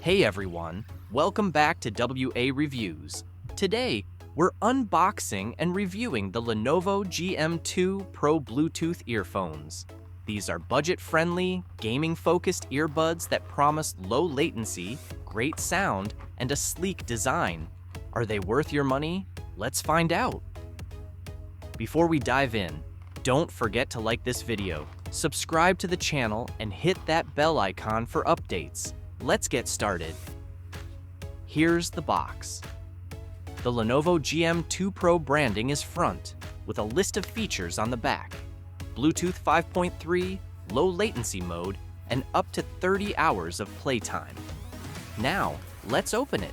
Hey everyone, welcome back to WA Reviews. Today, we're unboxing and reviewing the Lenovo GM2 Pro Bluetooth earphones. These are budget-friendly, gaming-focused earbuds that promise low latency, great sound, and a sleek design. Are they worth your money? Let's find out. Before we dive in, don't forget to like this video, subscribe to the channel, and hit that bell icon for updates. Let's get started. Here's the box. The Lenovo GM2 Pro branding is front, with a list of features on the back. Bluetooth 5.3, low latency mode, and up to 30 hours of playtime. Now, let's open it.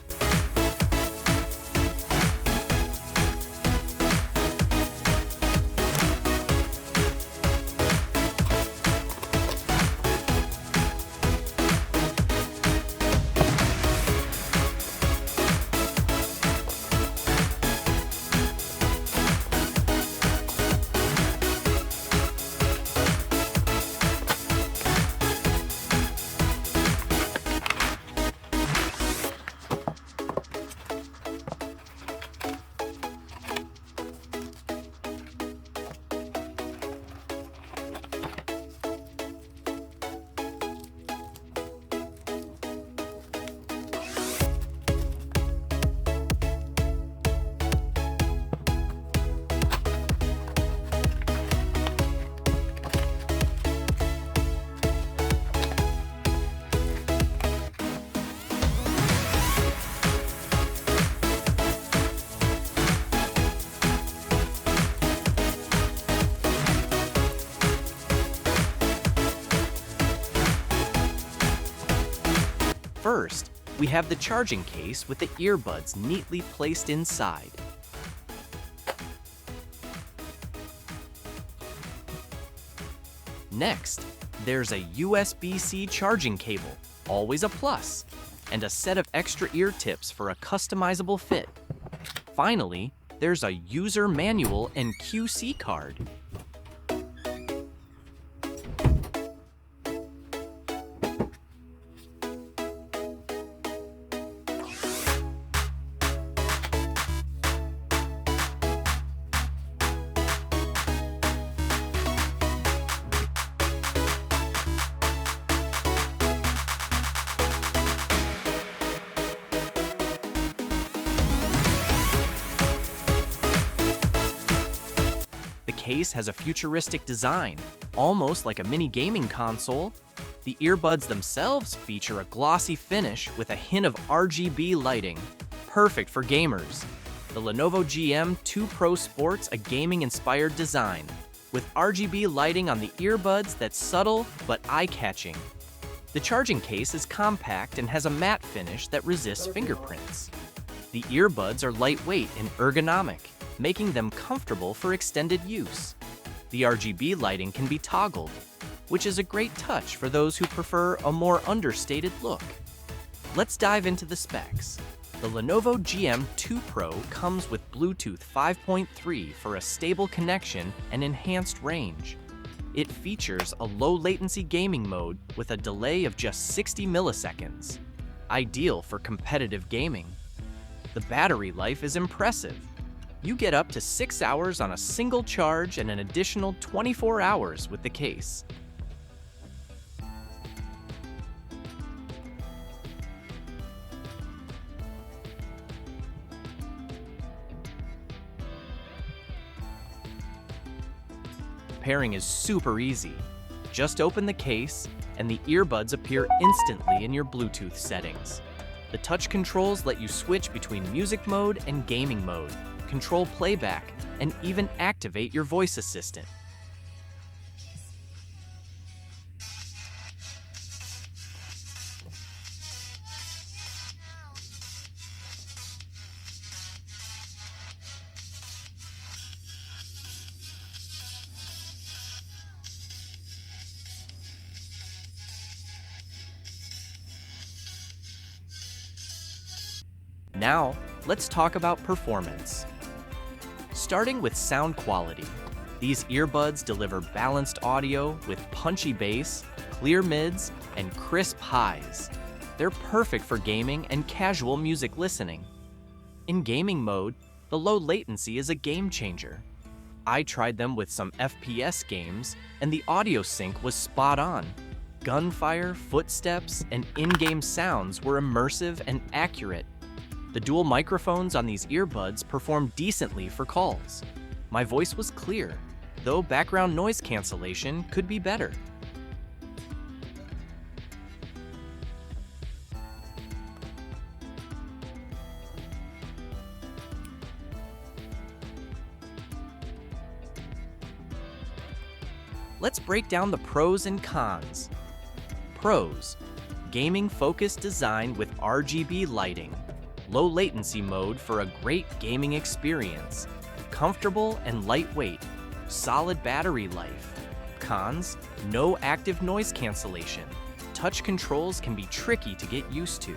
First, we have the charging case with the earbuds neatly placed inside. Next, there's a USB-C charging cable, always a plus, and a set of extra ear tips for a customizable fit. Finally, there's a user manual and QC card. The case has a futuristic design, almost like a mini gaming console. The earbuds themselves feature a glossy finish with a hint of RGB lighting, perfect for gamers. The Lenovo GM2 Pro sports a gaming-inspired design, with RGB lighting on the earbuds that's subtle but eye-catching. The charging case is compact and has a matte finish that resists fingerprints. The earbuds are lightweight and ergonomic, making them comfortable for extended use. The RGB lighting can be toggled, which is a great touch for those who prefer a more understated look. Let's dive into the specs. The Lenovo GM2 Pro comes with Bluetooth 5.3 for a stable connection and enhanced range. It features a low-latency gaming mode with a delay of just 60 milliseconds, ideal for competitive gaming. The battery life is impressive. You get up to 6 hours on a single charge and an additional 24 hours with the case. Pairing is super easy. Just open the case, and the earbuds appear instantly in your Bluetooth settings. The touch controls let you switch between music mode and gaming mode, control playback, and even activate your voice assistant. Now, let's talk about performance. Starting with sound quality, these earbuds deliver balanced audio with punchy bass, clear mids, and crisp highs. They're perfect for gaming and casual music listening. In gaming mode, the low latency is a game changer. I tried them with some FPS games, and the audio sync was spot on. Gunfire, footsteps, and in-game sounds were immersive and accurate. The dual microphones on these earbuds performed decently for calls. My voice was clear, though background noise cancellation could be better. Let's break down the pros and cons. Pros: gaming-focused design with RGB lighting, low latency mode for a great gaming experience, comfortable and lightweight, solid battery life. Cons: no active noise cancellation. Touch controls can be tricky to get used to.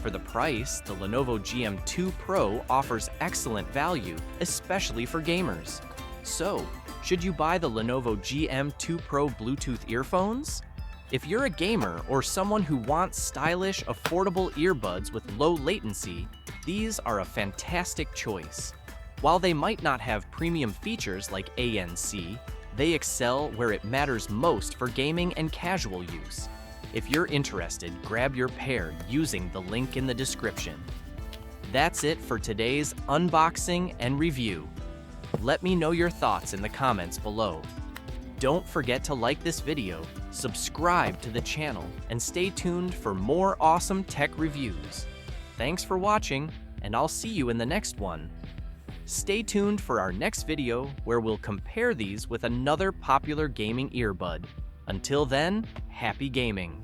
For the price, the Lenovo GM2 Pro offers excellent value, especially for gamers. So, should you buy the Lenovo GM2 Pro Bluetooth earphones? If you're a gamer or someone who wants stylish, affordable earbuds with low latency, these are a fantastic choice. While they might not have premium features like ANC, they excel where it matters most for gaming and casual use. If you're interested, grab your pair using the link in the description. That's it for today's unboxing and review. Let me know your thoughts in the comments below. Don't forget to like this video, subscribe to the channel, and stay tuned for more awesome tech reviews. Thanks for watching, and I'll see you in the next one. Stay tuned for our next video where we'll compare these with another popular gaming earbud. Until then, happy gaming!